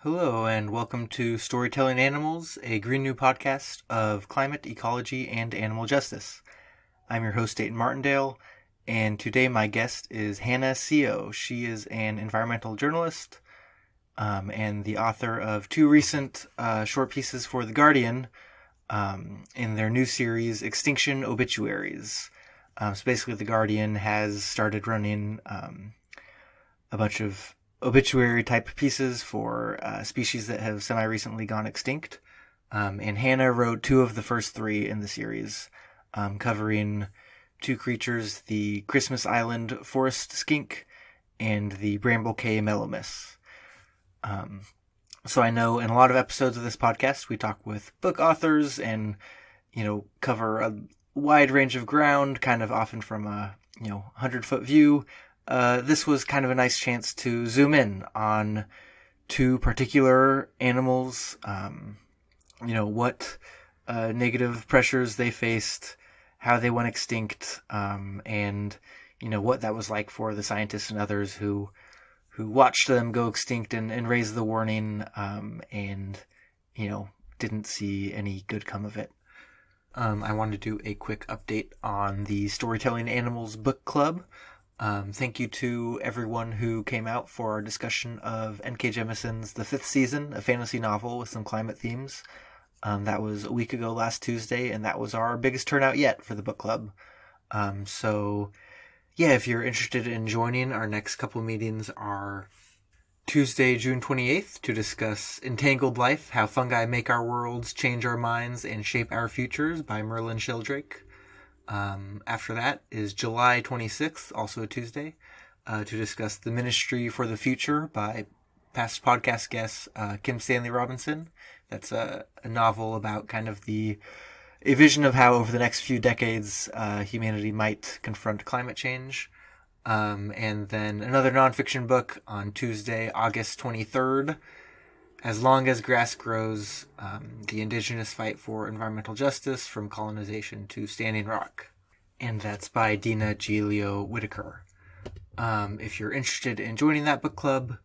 Hello, and welcome to Storytelling Animals, a green new podcast of climate, ecology, and animal justice. I'm your host, Dayton Martindale, and today my guest is Hannah Seo. She is an environmental journalist and the author of two recent short pieces for The Guardian in their new series, Extinction Obituaries. So basically, The Guardian has started running a bunch of obituary type pieces for species that have semi-recently gone extinct. And Hannah wrote two of the first three in the series, covering two creatures, the Christmas Island forest skink and the Bramble Cay melomys. So I know in a lot of episodes of this podcast, we talk with book authors and, cover a wide range of ground, kind of often from a, 100-foot view. This was kind of a nice chance to zoom in on two particular animals, what negative pressures they faced, how they went extinct, and, what that was like for the scientists and others who watched them go extinct and raised the warning, and, didn't see any good come of it. I wanted to do a quick update on the Storytelling Animals book club. Thank you to everyone who came out for our discussion of N.K. Jemisin's The Fifth Season, a fantasy novel with some climate themes. That was a week ago last Tuesday, and that was our biggest turnout yet for the book club. If you're interested in joining, our next couple meetings are Tuesday, June 28th, to discuss Entangled Life, How Fungi Make Our Worlds, Change Our Minds, and Shape Our Futures by Merlin Sheldrake. After that is July 26th, also a Tuesday, to discuss The Ministry for the Future by past podcast guest Kim Stanley Robinson. That's a novel about kind of a vision of how over the next few decades humanity might confront climate change. And then another nonfiction book on Tuesday, August 23rd, As Long as Grass Grows, the Indigenous Fight for Environmental Justice from Colonization to Standing Rock. And that's by Dina Giglio Whitaker. If you're interested in joining that book club,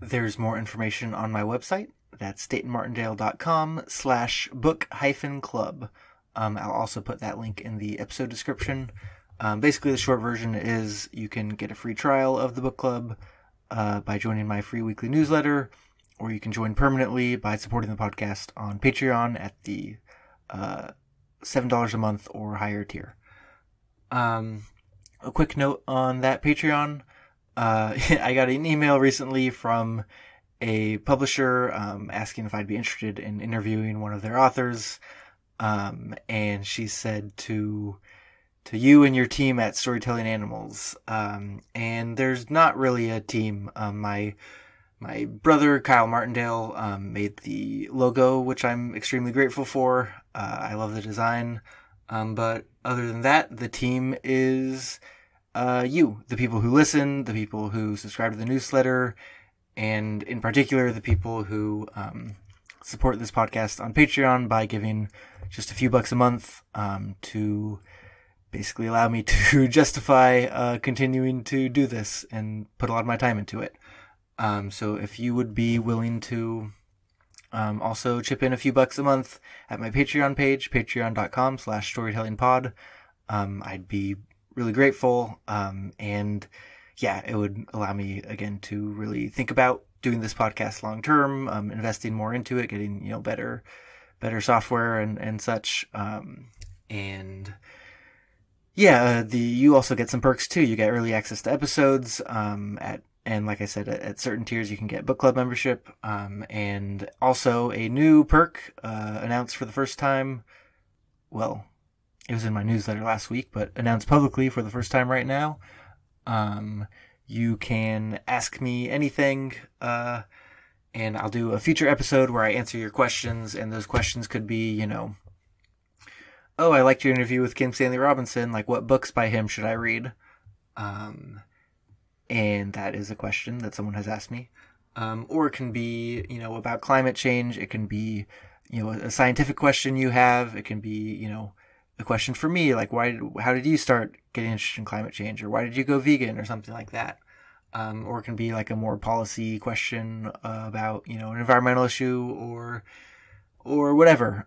there's more information on my website. That's daytonmartindale.com/book-club. I'll also put that link in the episode description. Basically, the short version is you can get a free trial of the book club by joining my free weekly newsletter, or you can join permanently by supporting the podcast on Patreon at the $7 a month or higher tier. A quick note on that Patreon. I got an email recently from a publisher asking if I'd be interested in interviewing one of their authors. And she said to you and your team at Storytelling Animals. And there's not really a team. My brother, Kyle Martindale, made the logo, which I'm extremely grateful for. I love the design. But other than that, the team is you, the people who listen, the people who subscribe to the newsletter, and in particular, the people who support this podcast on Patreon by giving just a few bucks a month to basically allow me to justify continuing to do this and put a lot of my time into it. So if you would be willing to also chip in a few bucks a month at my Patreon page, patreon.com/storytellingpod, I'd be really grateful. And it would allow me again to really think about doing this podcast long term, investing more into it, getting, better software and such. You also get some perks too. You get early access to episodes, and like I said, at certain tiers, you can get book club membership, and also a new perk, announced for the first time. Well, it was in my newsletter last week, but announced publicly for the first time right now. You can ask me anything, and I'll do a future episode where I answer your questions, and those questions could be, oh, I liked your interview with Kim Stanley Robinson, like what books by him should I read? And that is a question that someone has asked me. Or it can be, about climate change. It can be, a scientific question you have. It can be, a question for me, like how did you start getting interested in climate change, or why did you go vegan, or something like that. or it can be like a more policy question about, an environmental issue or whatever.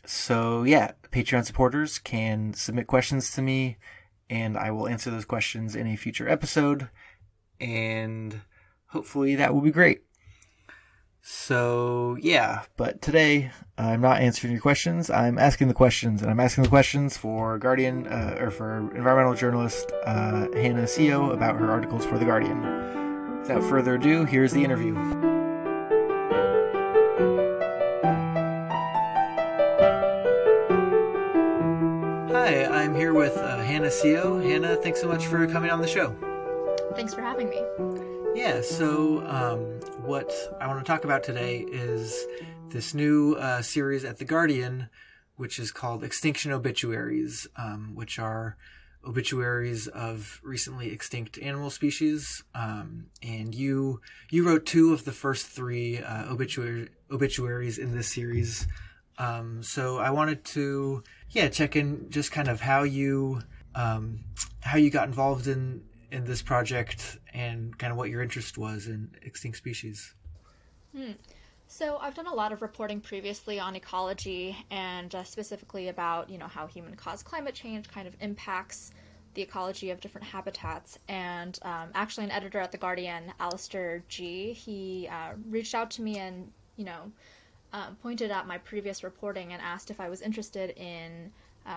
So yeah, Patreon supporters can submit questions to me, and I will answer those questions in a future episode, and hopefully that will be great. So yeah, but today I'm not answering your questions. I'm asking the questions, and I'm asking the questions for Guardian or for environmental journalist Hannah Seo about her articles for The Guardian. Without further ado, here's the interview. Hi, I'm here with Hannah Seo. Hannah, thanks so much for coming on the show. Thanks for having me. Yeah, so what I want to talk about today is this new series at The Guardian, which is called Extinction Obituaries, which are obituaries of recently extinct animal species. And you wrote 2 of the first 3 obituaries in this series. So I wanted to check in just kind of how you got involved in this project and kind of what your interest was in extinct species. So I've done a lot of reporting previously on ecology and specifically about, how human-caused climate change kind of impacts the ecology of different habitats. And actually an editor at The Guardian, Alistair G., he reached out to me and, pointed at my previous reporting and asked if I was interested in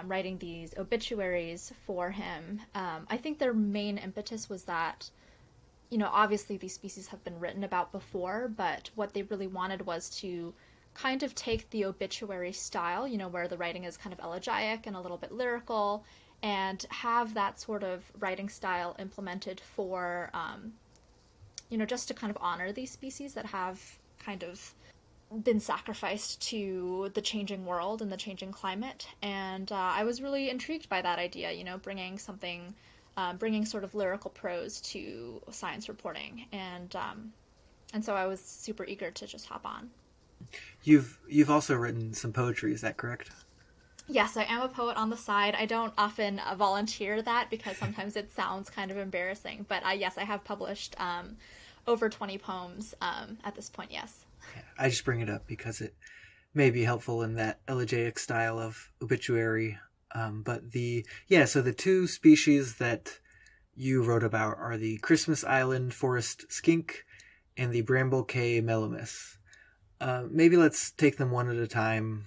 writing these obituaries for him. I think their main impetus was that, obviously these species have been written about before, but what they really wanted was to kind of take the obituary style, where the writing is kind of elegiac and a little bit lyrical, and have that sort of writing style implemented for, just to kind of honor these species that have kind of been sacrificed to the changing world and the changing climate. And I was really intrigued by that idea, bringing sort of lyrical prose to science reporting. And so I was super eager to just hop on. You've also written some poetry, is that correct? Yes, I am a poet on the side. I don't often volunteer that because sometimes it sounds kind of embarrassing. But yes, I have published over 20 poems at this point, yes. I just bring it up because it may be helpful in that elegiac style of obituary. So the 2 species that you wrote about are the Christmas Island forest skink and the Bramble Cay melomys. Maybe let's take them one at a time.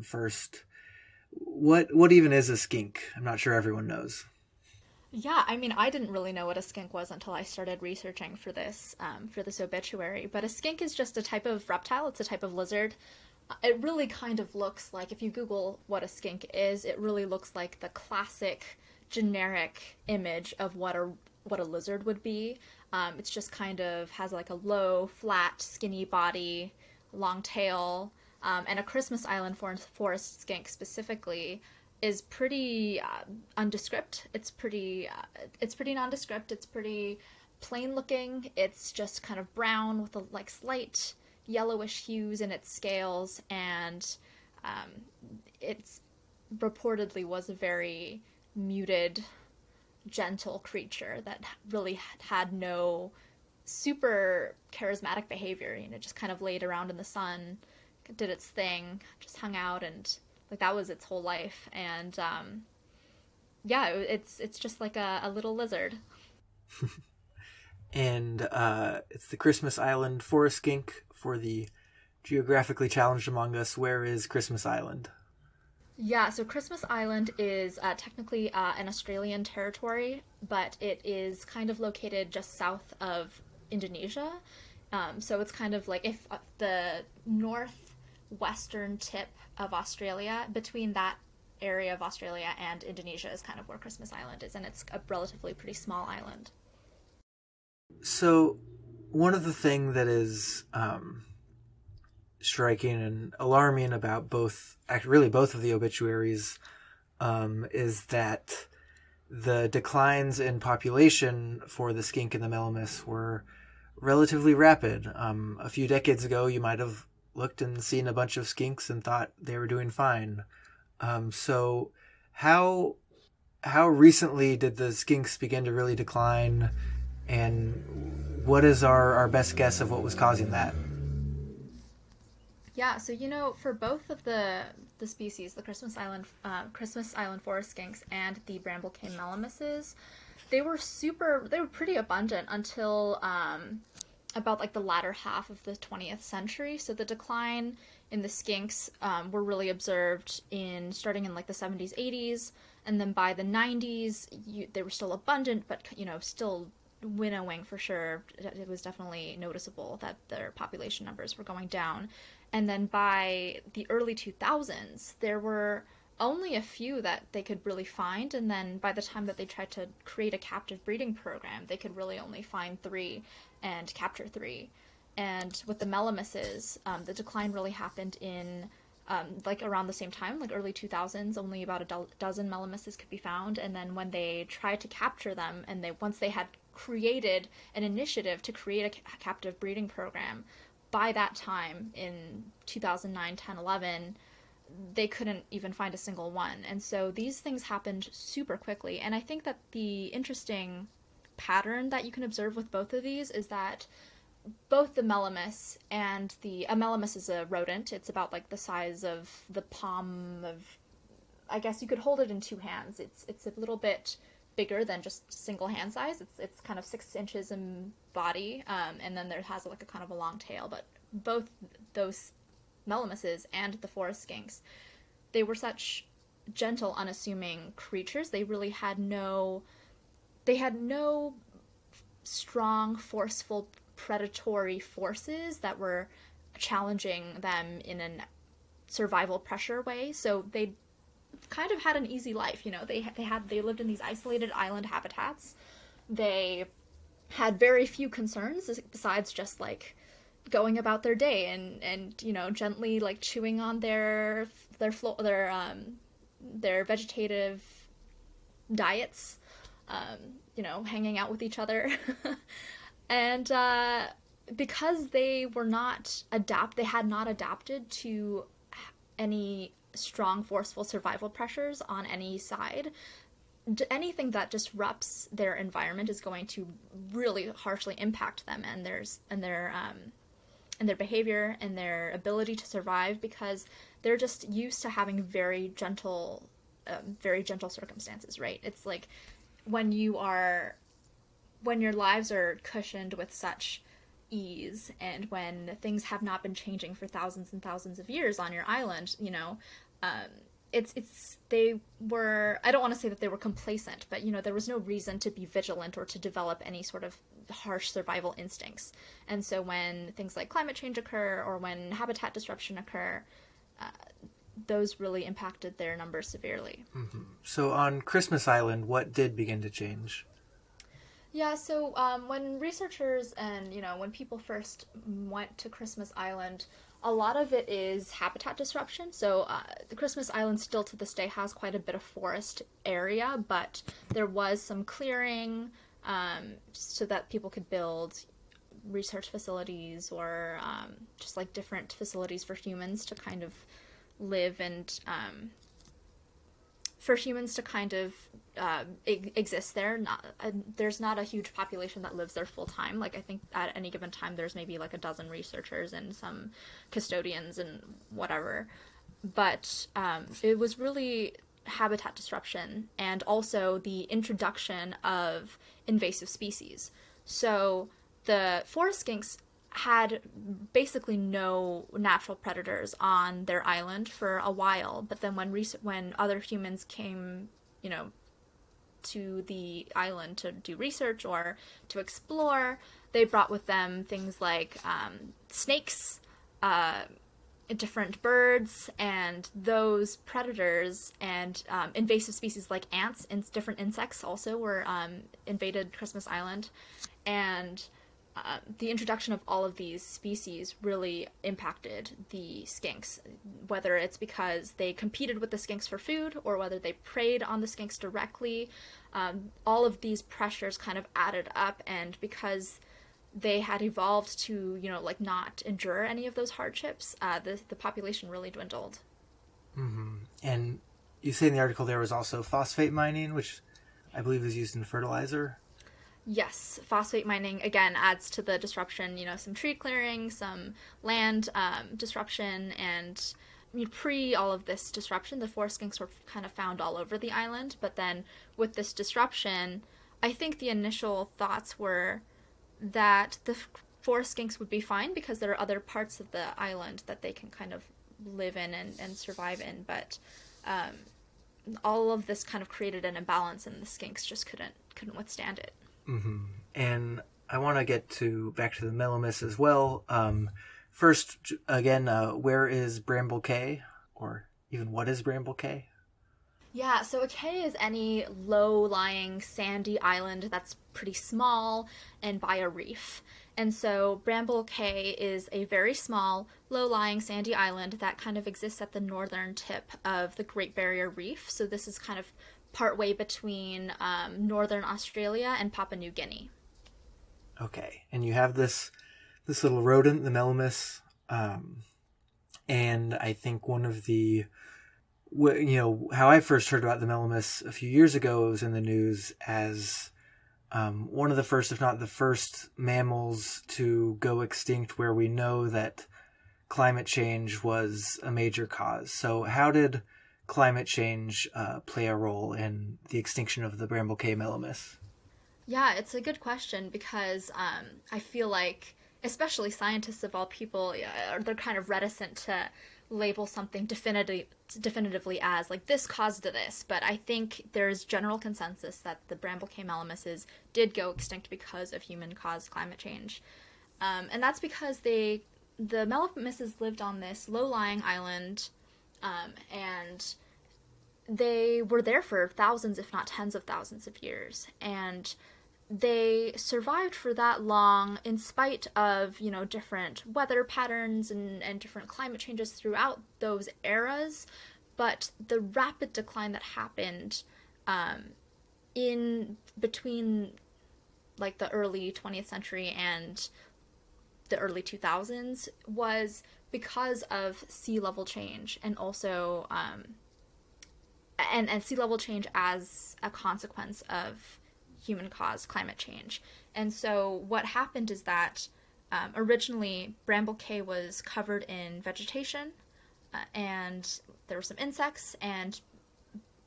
First, what even is a skink? I'm not sure everyone knows. Yeah, I mean, I didn't really know what a skink was until I started researching for this obituary. But a skink is just a type of reptile. It's a type of lizard. It really kind of looks like, if you Google what a skink is, it really looks like the classic generic image of what a lizard would be. It's just kind of has like a low, flat, skinny body, long tail, and a Christmas Island forest skink specifically is pretty undescript. It's pretty nondescript. It's pretty plain looking. It's just kind of brown with a slight yellowish hues in its scales, and it's reportedly was a very muted, gentle creature that really had no super charismatic behavior. Just kind of laid around in the sun, did its thing, just hung out, and that was its whole life. And it's just like a little lizard. And it's the Christmas Island forest skink. For the geographically challenged among us, where is Christmas Island? Yeah, so Christmas Island is technically an Australian territory, but it is kind of located just south of Indonesia. So it's kind of like if the northwestern tip of Australia, between that area of Australia and Indonesia is kind of where Christmas Island is, and it's a relatively pretty small island. So one of the things that is striking and alarming about both of the obituaries is that the declines in population for the skink and the melomys were relatively rapid. A few decades ago, you might have looked and seen a bunch of skinks and thought they were doing fine. So how recently did the skinks begin to really decline? And what is our best guess of what was causing that? Yeah, so for both of the species, the Christmas Island forest skinks and the Bramble Cay melomyses, they were pretty abundant until about like the latter half of the 20th century. So the decline in the skinks were really observed starting in like the 70s, 80s, and then by the 90s they were still abundant, but still winnowing for sure. It was definitely noticeable that their population numbers were going down. And then by the early 2000s, there were only a few that they could really find. And then by the time that they tried to create a captive breeding program, they could really only find 3 and capture 3. And with the melomyses, the decline really happened in like around the same time, like early 2000s. Only about a dozen melomyses could be found. And then when they tried to capture them, and once they had created an initiative to create a captive breeding program, by that time in 2009, 10, 11, they couldn't even find a single one. And so these things happened super quickly. And I think that the interesting pattern that you can observe with both of these is that both the melomys and a melomys is a rodent. It's about like the size of the palm of, I guess you could hold it in 2 hands. It's a little bit bigger than just single hand size. It's kind of 6 inches in body, and then there has like a kind of a long tail. But both those melomyses and the forest skinks, they were such gentle, unassuming creatures. They really had no strong, forceful, predatory forces that were challenging them in a survival pressure way. So they kind of had an easy life. They lived in these isolated island habitats. They had very few concerns besides just like going about their day and gently like chewing on their vegetative diets, hanging out with each other. And because they had not adapted to any strong, forceful survival pressures on any side, anything that disrupts their environment is going to really harshly impact them and their behavior and their ability to survive, because they're just used to having very gentle circumstances, right? It's like when your lives are cushioned with such ease, and when things have not been changing for thousands and thousands of years on your island, they were, I don't want to say that they were complacent, but there was no reason to be vigilant or to develop any sort of harsh survival instincts. And so when things like climate change occur or when habitat disruption occur, those really impacted their numbers severely. Mm-hmm. So on Christmas Island, what did begin to change? Yeah, so when researchers and, when people first went to Christmas Island, a lot of it is habitat disruption. So the Christmas Island still to this day has quite a bit of forest area, but there was some clearing so that people could build research facilities or just like different facilities for humans to kind of live and for humans to kind of exist there. There's not a huge population that lives there full time. Like I think at any given time there's maybe like a dozen researchers and some custodians and whatever. But it was really habitat disruption and also the introduction of invasive species. So the forest skinks had basically no natural predators on their island for a while, but then when other humans came, to the island to do research or to explore, they brought with them things like snakes, different birds, and those predators and invasive species like ants and different insects also were invaded Christmas Island. And the introduction of all of these species really impacted the skinks, whether it's because they competed with the skinks for food or whether they preyed on the skinks directly. All of these pressures kind of added up, and because they had evolved to, not endure any of those hardships, the population really dwindled. Mm-hmm. And you say in the article there was also phosphate mining, which I believe is used in fertilizer. Yes, phosphate mining again adds to the disruption. Some tree clearing, some land disruption, and pre all of this disruption, the forest skinks were kind of found all over the island. But then with this disruption, I think the initial thoughts were that the forest skinks would be fine because there are other parts of the island that they can kind of live in and survive in. But all of this kind of created an imbalance, and the skinks just couldn't withstand it. Mm-hmm. And I want to get back to the melomys as well. First, again, where is Bramble Cay? Or even what is Bramble Cay? Yeah, so a cay is any low-lying sandy island that's pretty small and by a reef. And so Bramble Cay is a very small, low-lying sandy island that kind of exists at the northern tip of the Great Barrier Reef. So this is kind of partway between northern Australia and Papua New Guinea. Okay, and you have this little rodent, the melomys, and I think one of the, how I first heard about the melomys a few years ago, it was in the news as one of the first, if not the first, mammals to go extinct, where we know that climate change was a major cause. So how did climate change play a role in the extinction of the Bramble Cay melomys? Yeah, it's a good question because I feel like, especially scientists of all people, they're kind of reticent to label something definitively as like this caused this. But I think there's general consensus that the Bramble Cay melomys did go extinct because of human-caused climate change, and that's because the melomys lived on this low-lying island. And they were there for thousands, if not tens of thousands of years. And they survived for that long in spite of, different weather patterns and different climate changes throughout those eras. But the rapid decline that happened in between like the early 20th century and the early 2000s was because of sea level change, and also and sea level change as a consequence of human-caused climate change. And so what happened is that originally Bramble Cay was covered in vegetation, and there were some insects, and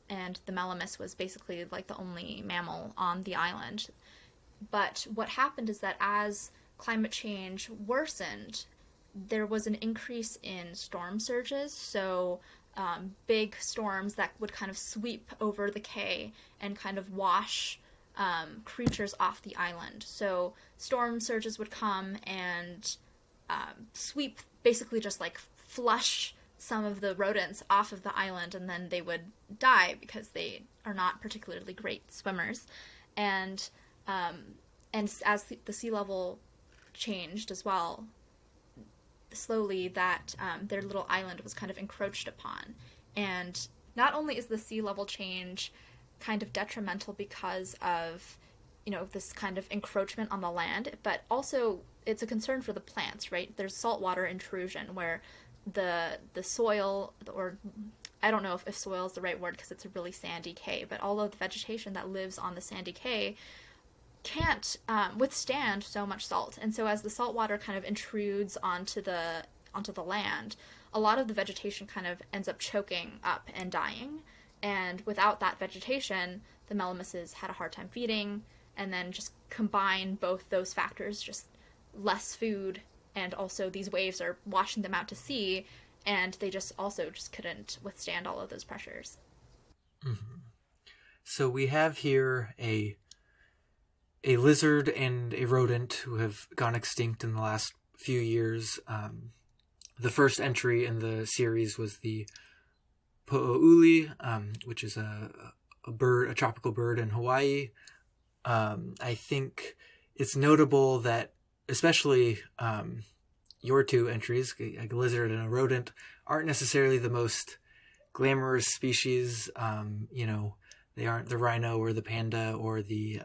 the melomys was basically like the only mammal on the island. But what happened is that as climate change worsened, there was an increase in storm surges, so big storms that would kind of sweep over the cay and kind of wash creatures off the island. So storm surges would come and sweep, basically just like flush some of the rodents off of the island, and then they would die because they are not particularly great swimmers. And as the sea level changed as well, slowly that their little island was kind of encroached upon. And not only is the sea level change kind of detrimental because of, this kind of encroachment on the land, but also it's a concern for the plants, right? There's saltwater intrusion where the soil, or I don't know if soil is the right word because it's a really sandy cay, but all of the vegetation that lives on the sandy cay can't withstand so much salt. And so as the salt water kind of intrudes onto the land, a lot of the vegetation kind of ends up choking up and dying. And without that vegetation, the melomys had a hard time feeding, and then just combine both those factors, just less food, and also these waves are washing them out to sea, and they just couldn't withstand all of those pressures. Mm-hmm. So we have here a lizard and a rodent who have gone extinct in the last few years. The first entry in the series was the Po'ouli, which is a tropical bird in Hawaii. I think it's notable that especially your two entries, a lizard and a rodent, aren't necessarily the most glamorous species. They aren't the rhino or the panda or the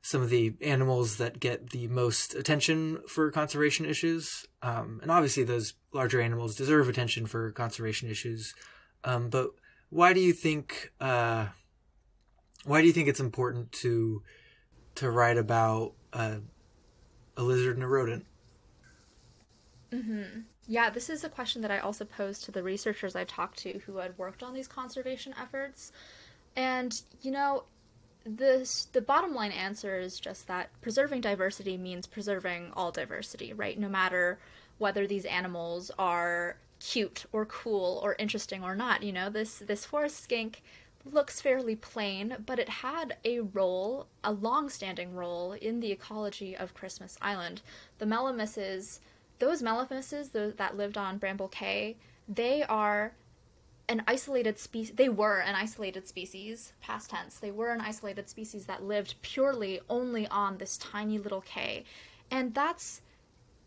some of the animals that get the most attention for conservation issues. And obviously those larger animals deserve attention for conservation issues. But why do you think it's important to to write about a lizard and a rodent? Mm-hmm. Yeah, this is a question that I also posed to the researchers I talked to who had worked on these conservation efforts. And, the bottom line answer is just that preserving diversity means preserving all diversity, right? No matter whether these animals are cute or cool or interesting or not. This forest skink looks fairly plain, but it had a role, a long-standing role in the ecology of Christmas Island. The melomyses, those that lived on Bramble Cay, they are an isolated species. They were an isolated species, past tense. They were an isolated species that lived purely only on this tiny little cay. And that's,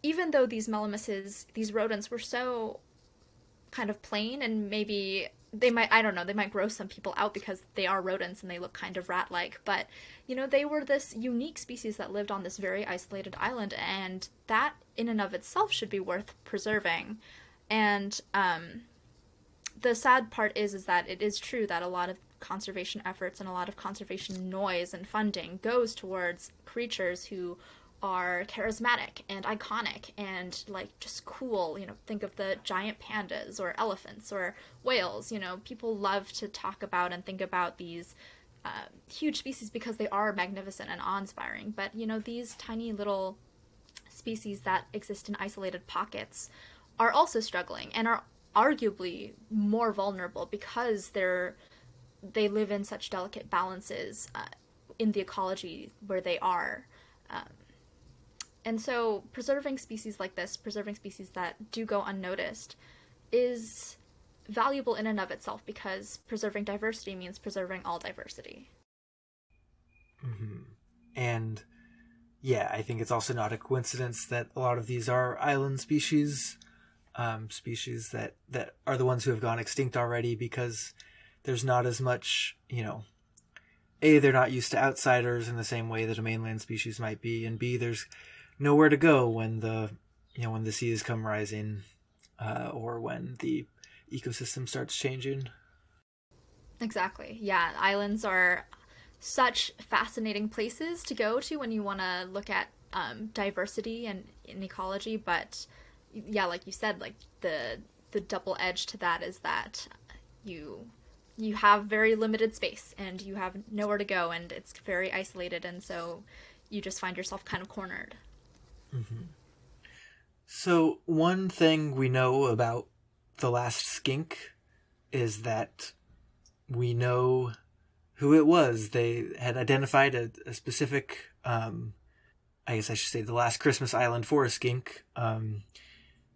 even though these melomyses, these rodents, were so kind of plain, and maybe they might, I don't know, they might gross some people out because they are rodents and they look kind of rat-like, but, they were this unique species that lived on this very isolated island, and that in and of itself should be worth preserving. And, the sad part is that it is true that a lot of conservation efforts and a lot of conservation noise and funding goes towards creatures who are charismatic and iconic and just cool. Think of the giant pandas or elephants or whales. People love to talk about and think about these huge species because they are magnificent and awe-inspiring. But these tiny little species that exist in isolated pockets are also struggling and are arguably more vulnerable because they live in such delicate balances in the ecology where they are. And so preserving species like this, preserving species that do go unnoticed, is valuable in and of itself because preserving diversity means preserving all diversity. Mm-hmm. And yeah, I think it's also not a coincidence that a lot of these are island species. Species that are the ones who have gone extinct already because there's not as much, A, they're not used to outsiders in the same way that a mainland species might be, and B, there's nowhere to go when the seas come rising, or when the ecosystem starts changing. Exactly. Yeah, islands are such fascinating places to go to when you want to look at diversity and in ecology, but yeah, like you said, the double edge to that is that you have very limited space and you have nowhere to go and it's very isolated, and so you just find yourself kind of cornered. Mm-hmm. So one thing we know about the last skink is that we know who it was. They had identified a specific, I guess I should say the last Christmas Island forest skink.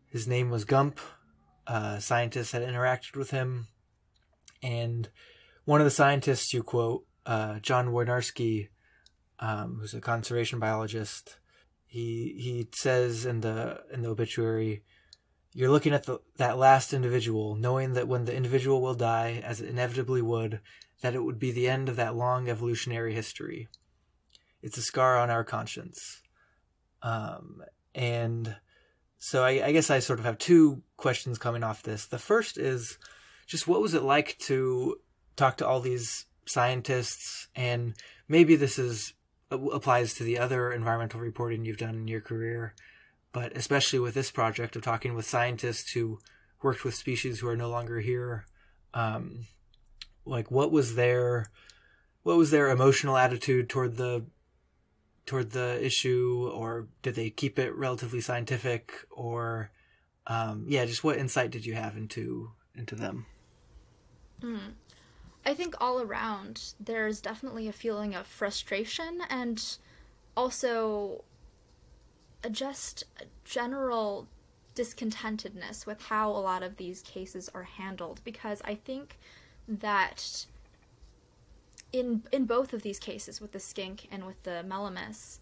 His name was Gump. Scientists had interacted with him. And one of the scientists you quote, John Wojnarski, who's a conservation biologist, he says in the obituary, "You're looking at that last individual, knowing that when the individual will die, as it inevitably would, that it would be the end of that long evolutionary history. It's a scar on our conscience." And so I guess I sort of have two questions coming off this. The first is just what was it like to talk to all these scientists, and maybe this applies to the other environmental reporting you've done in your career, but especially with this project of talking with scientists who worked with species who are no longer here. What was their emotional attitude toward the issue, or did they keep it relatively scientific, or just what insight did you have into them? I think all around there's definitely a feeling of frustration and also just a general discontentedness with how a lot of these cases are handled, because I think that in both of these cases, with the skink and with the melomys,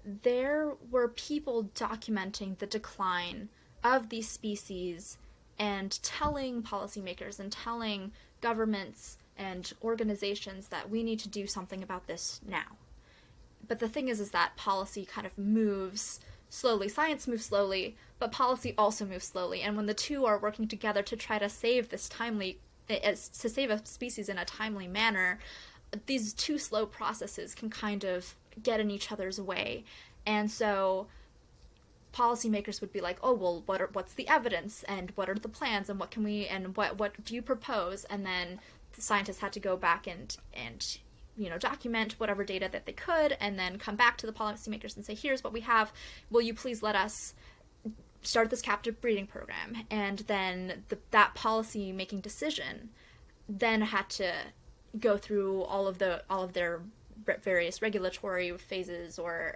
there were people documenting the decline of these species and telling policymakers and telling governments and organizations that we need to do something about this now. But the thing is that policy kind of moves slowly. Science moves slowly, but policy also moves slowly. And when the two are working together to try to save a species in a timely manner, these two slow processes can kind of get in each other's way. And so policymakers would be like, oh, well, what's the evidence, and what are the plans, and what can we, and what do you propose? And then the scientists had to go back and document whatever data that they could, and then come back to the policymakers and say, here's what we have. Will you please let us start this captive breeding program? And then that policy making decision then had to go through all of their various regulatory phases, or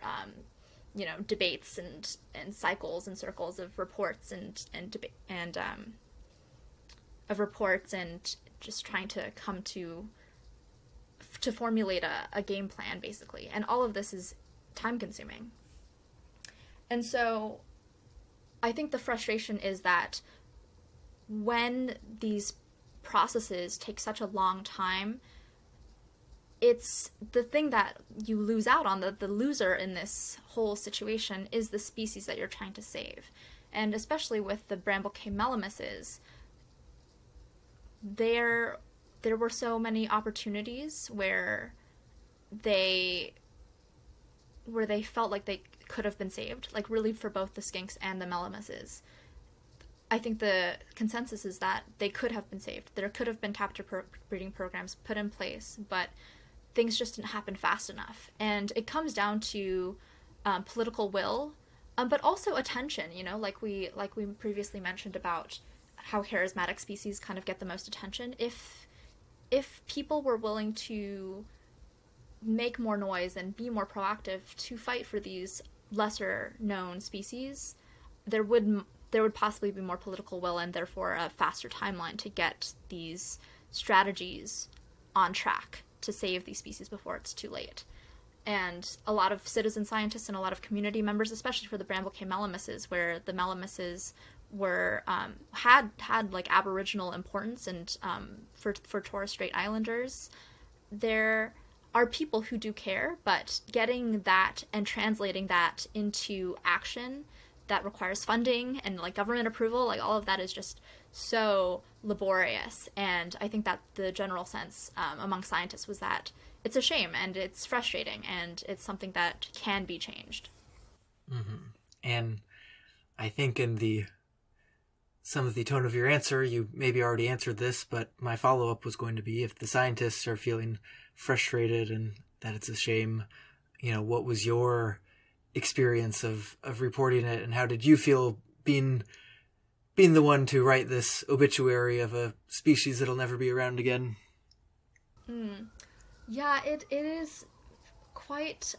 debates and cycles and circles of reports and just trying to come to formulate a game plan, basically. And all of this is time consuming. And so I think the frustration is that when these processes take such a long time, it's the thing that you lose out on. The loser in this whole situation is the species that you're trying to save. And especially with the Bramble Cay melomyses, there were so many opportunities where they felt like they could have been saved, like really for both the skinks and the melomyses. I think the consensus is that they could have been saved. There could have been captive breeding programs put in place, but things just didn't happen fast enough. And it comes down to political will, but also attention, like we previously mentioned about how charismatic species kind of get the most attention. If people were willing to make more noise and be more proactive to fight for these lesser known species, there would possibly be more political will, and therefore a faster timeline to get these strategies on track to save these species before it's too late. And a lot of citizen scientists and a lot of community members, especially for the Bramble Cay melomyses, where the melomyses were had like Aboriginal importance, and for Torres Strait Islanders, there are people who do care, but getting that and translating that into action that requires funding and like government approval, like all of that is just so laborious. And I think that the general sense among scientists was that it's a shame and it's frustrating and it's something that can be changed. Mm-hmm. And I think in some of the tone of your answer, you maybe already answered this, but my follow-up was going to be, if the scientists are feeling frustrated and that it's a shame, what was your experience of reporting it, and how did you feel being the one to write this obituary of a species that'll never be around again? Yeah, it is quite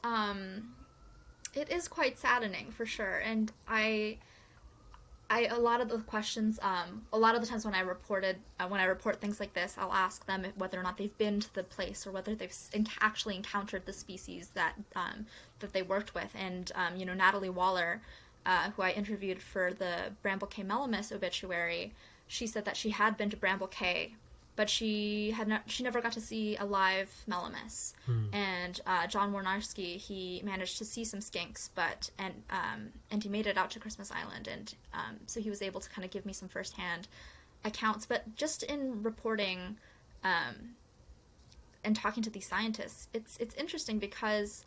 saddening for sure. And I a lot of the questions, a lot of the times when I report things like this, I'll ask them whether or not they've been to the place, or whether they've actually encountered the species that they worked with. And Natalie Waller, who I interviewed for the Bramble Cay melomys obituary, she said that she had been to Bramble Cay, but she never got to see a live melomys. And John Warnarski, he managed to see some skinks, and he made it out to Christmas Island, and so he was able to kind of give me some firsthand accounts. But just in reporting and talking to these scientists, it's interesting because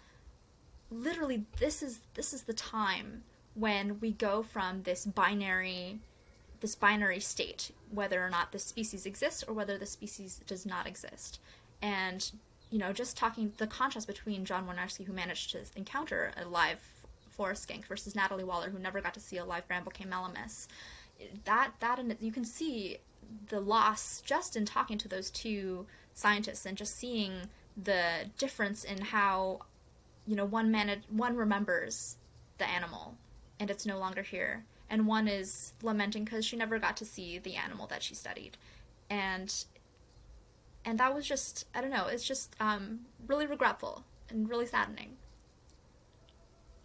literally this is the time when we go from this binary state, whether or not the species exists or whether the species does not exist. And just talking the contrast between John Warnarski, who managed to encounter a live forest skink, versus Natalie Waller, who never got to see a live Bramble Cay melomys, that and you can see the loss just in talking to those two scientists and just seeing the difference in how one remembers the animal and it's no longer here, and one is lamenting because she never got to see the animal that she studied. And that was just, I don't know, it's just really regretful and really saddening.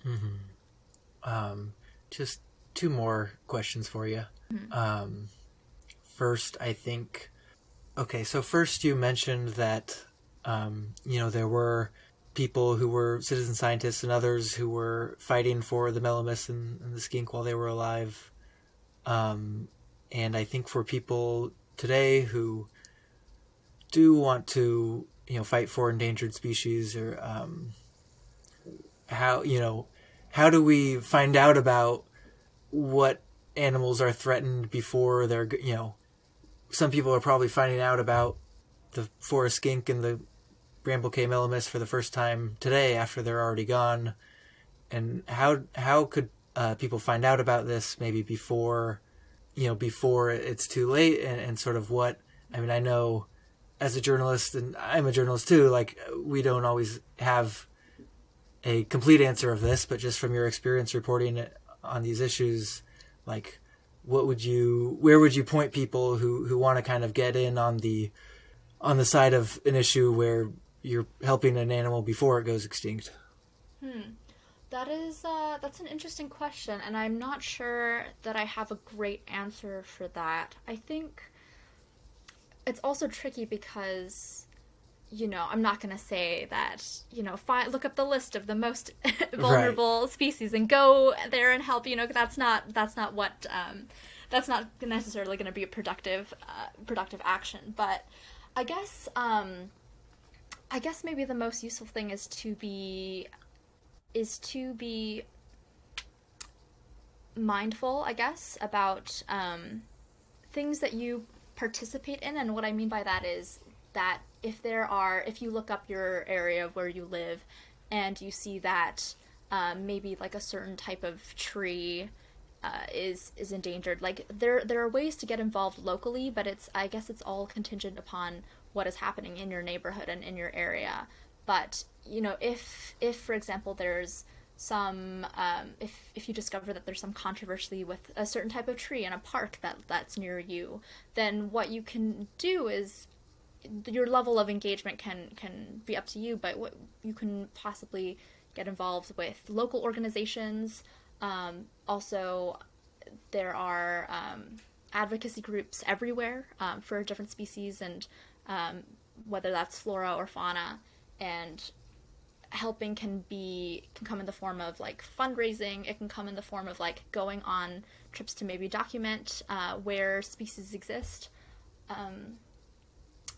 Mm-hmm. Just two more questions for you. Mm-hmm. First, I think, so first you mentioned that, there were people who were citizen scientists and others who were fighting for the melomys and the skink while they were alive. And I think for people today who do want to, fight for endangered species or how do we find out about what animals are threatened before they're, some people are probably finding out about the forest skink and the Bramble Cay melomys for the first time today after they're already gone. And how could people find out about this maybe before it's too late, and sort of what, I mean, I know as a journalist, and I'm a journalist too, like, we don't always have a complete answer of this, but just from your experience reporting on these issues, like, where would you point people who want to kind of get in on the side of an issue where you're helping an animal before it goes extinct? That's an interesting question, and I'm not sure that I have a great answer for that. I think it's also tricky because, I'm not going to say that, look up the list of the most vulnerable species and go there and help. That's not what that's not necessarily going to be a productive action. But I guess maybe the most useful thing is to be mindful, I guess, about things that you participate in. And what I mean by that is that if you look up your area of where you live and you see that maybe like a certain type of tree is endangered, like there are ways to get involved locally, but I guess it's all contingent upon what is happening in your neighborhood and in your area. But if for example there's some if you discover that there's some controversy with a certain type of tree in a park that's near you, then what you can do is, your level of engagement can be up to you, but what you can possibly get involved with local organizations. Also, there are advocacy groups everywhere for different species, and whether that's flora or fauna, and helping can come in the form of like fundraising. It can come in the form of like going on trips to maybe document where species exist.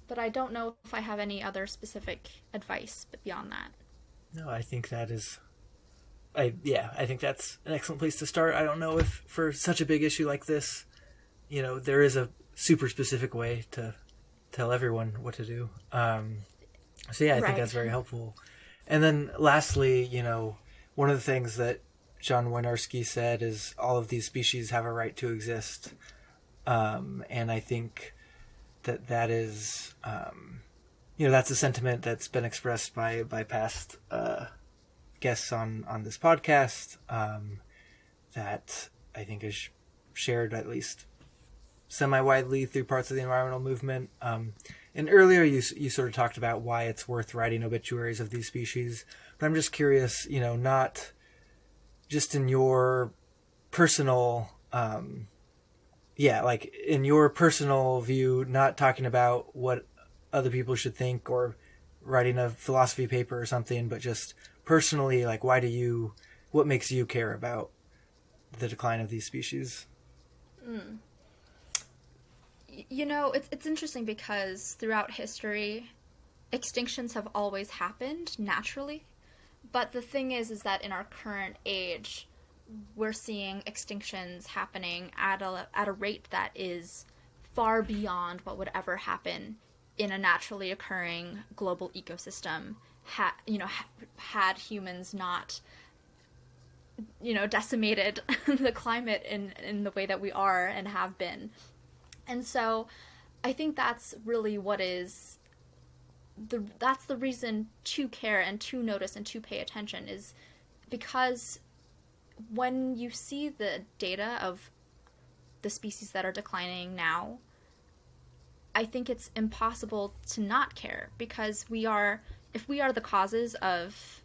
But I don't know if I have any other specific advice beyond that. No, I think I think that's an excellent place to start. I don't know if for such a big issue like this, there is a super specific way to tell everyone what to do. I think that's very helpful. And then lastly, one of the things that John Wojnarski said is all of these species have a right to exist. And I think that is, that's a sentiment that's been expressed by past guests on this podcast, that I think is shared at least semi-widely through parts of the environmental movement. And earlier you sort of talked about why it's worth writing obituaries of these species, but I'm just curious, not just in your personal, in your personal view, not talking about what other people should think or writing a philosophy paper or something, but just personally, like, what makes you care about the decline of these species? It's interesting because throughout history, extinctions have always happened naturally. But the thing is that in our current age, we're seeing extinctions happening at a rate that is far beyond what would ever happen in a naturally occurring global ecosystem. Had humans not, decimated the climate in the way that we are and have been. And so I think that's really that's the reason to care and to notice and to pay attention, is because when you see the data of the species that are declining now, I think it's impossible to not care, because if we are the causes of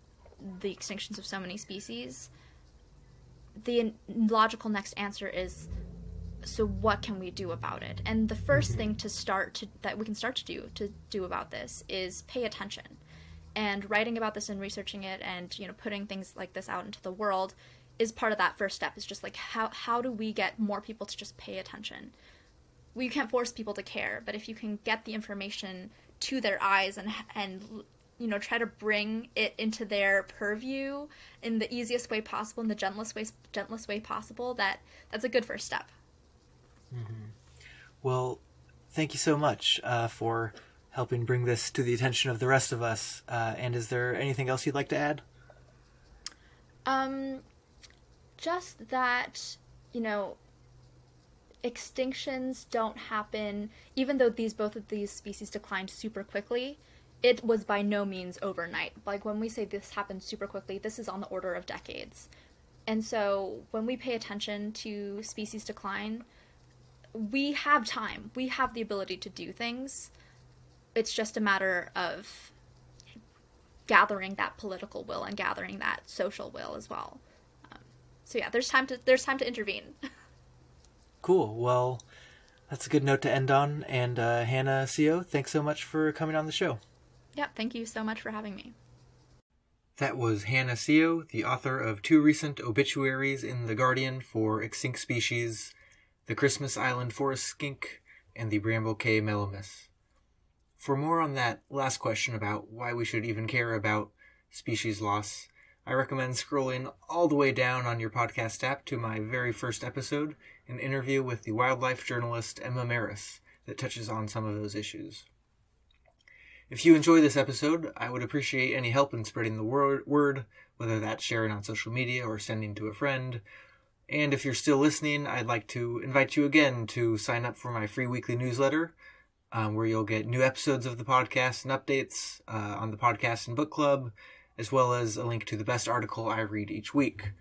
the extinctions of so many species, the logical next answer is, so what can we do about it? And the first thing that we can start to do about this is pay attention. And writing about this and researching it and, putting things like this out into the world is part of that first step. Is just like, how do we get more people to just pay attention? You can't force people to care, but if you can get the information to their eyes and try to bring it into their purview in the easiest way possible, in the gentlest way possible, that's a good first step. Mm-hmm. Well, thank you so much for helping bring this to the attention of the rest of us. And is there anything else you'd like to add? Just that, extinctions don't happen, even though both of these species declined super quickly, it was by no means overnight. Like, when we say this happened super quickly, this is on the order of decades. And so when we pay attention to species decline, we have time. We have the ability to do things. It's just a matter of gathering that political will and gathering that social will as well. So yeah, there's time to intervene. Cool. Well, that's a good note to end on. And Hannah Seo, thanks so much for coming on the show. Yeah, thank you so much for having me. That was Hannah Seo, the author of 2 recent obituaries in The Guardian for extinct species, the Christmas Island forest skink, and the Bramble Cay melomys. For more on that last question about why we should even care about species loss, I recommend scrolling all the way down on your podcast app to my very first episode, an interview with the wildlife journalist Emma Maris that touches on some of those issues. If you enjoy this episode, I would appreciate any help in spreading the word, whether that's sharing on social media or sending to a friend. And if you're still listening, I'd like to invite you again to sign up for my free weekly newsletter, where you'll get new episodes of the podcast and updates on the podcast and book club, as well as a link to the best article I read each week.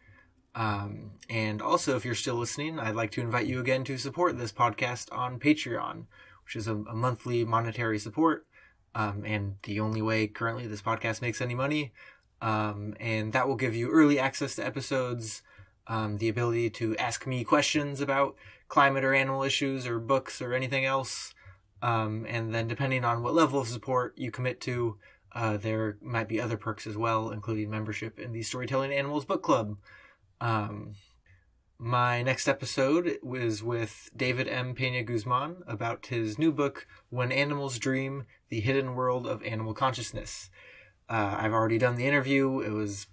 And also, if you're still listening, I'd like to invite you again to support this podcast on Patreon, which is a monthly monetary support. And the only way currently this podcast makes any money. And that will give you early access to episodes, the ability to ask me questions about climate or animal issues or books or anything else. And then depending on what level of support you commit to, there might be other perks as well, including membership in the Storytelling Animals Book Club. My next episode was with David M. Pena Guzman about his new book, When Animals Dream, The Hidden World of Animal Consciousness. I've already done the interview. It was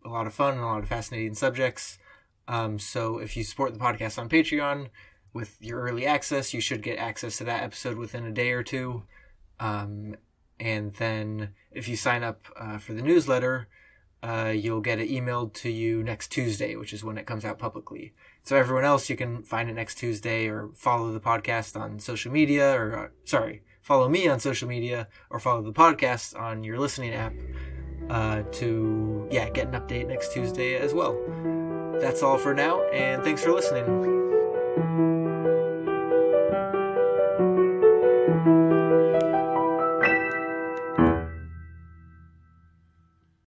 a lot of fun and a lot of fascinating subjects. So if you support the podcast on Patreon with your early access, you should get access to that episode within a day or two. And then if you sign up for the newsletter, you'll get it emailed to you next Tuesday, which is when it comes out publicly. So everyone else, you can find it next Tuesday or follow the podcast on social media, or follow me on social media or follow the podcast on your listening app to get an update next Tuesday as well. That's all for now, and thanks for listening.